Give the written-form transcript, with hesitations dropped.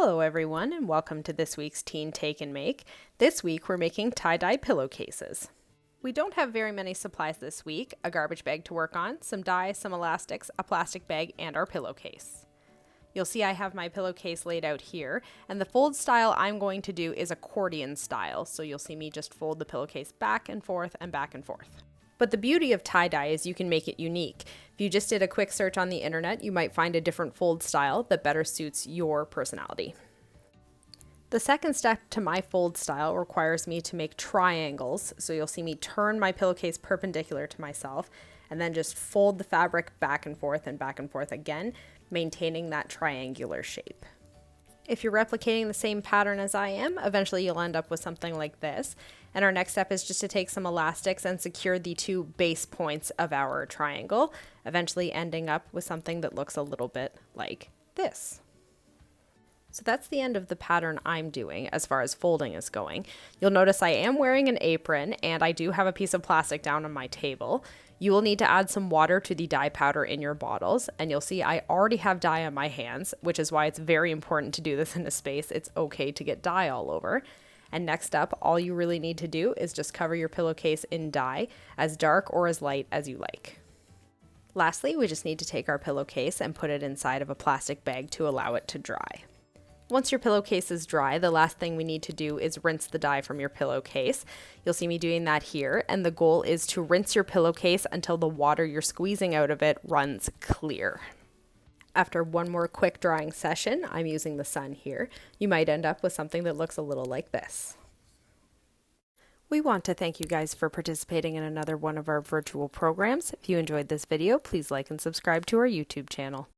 Hello everyone and welcome to this week's Teen Take and Make. This week we're making tie-dye pillowcases. We don't have very many supplies this week: a garbage bag to work on, some dye, some elastics, a plastic bag, and our pillowcase. You'll see I have my pillowcase laid out here, and the fold style I'm going to do is accordion style, so you'll see me just fold the pillowcase back and forth and back and forth. But the beauty of tie-dye is you can make it unique. If you just did a quick search on the internet, you might find a different fold style that better suits your personality. The second step to my fold style requires me to make triangles, so you'll see me turn my pillowcase perpendicular to myself and then just fold the fabric back and forth again, maintaining that triangular shape. If you're replicating the same pattern as I am, eventually you'll end up with something like this. And our next step is just to take some elastics and secure the two base points of our triangle, eventually ending up with something that looks a little bit like this. So that's the end of the pattern I'm doing as far as folding is going. You'll notice I am wearing an apron and I do have a piece of plastic down on my table. You will need to add some water to the dye powder in your bottles, and you'll see I already have dye on my hands, which is why it's very important to do this in a space it's okay to get dye all over. And next up, all you really need to do is just cover your pillowcase in dye, as dark or as light as you like. Lastly, we just need to take our pillowcase and put it inside of a plastic bag to allow it to dry. Once your pillowcase is dry, the last thing we need to do is rinse the dye from your pillowcase. You'll see me doing that here, and the goal is to rinse your pillowcase until the water you're squeezing out of it runs clear. After one more quick drying session, I'm using the sun here, you might end up with something that looks a little like this. We want to thank you guys for participating in another one of our virtual programs. If you enjoyed this video, please like and subscribe to our YouTube channel.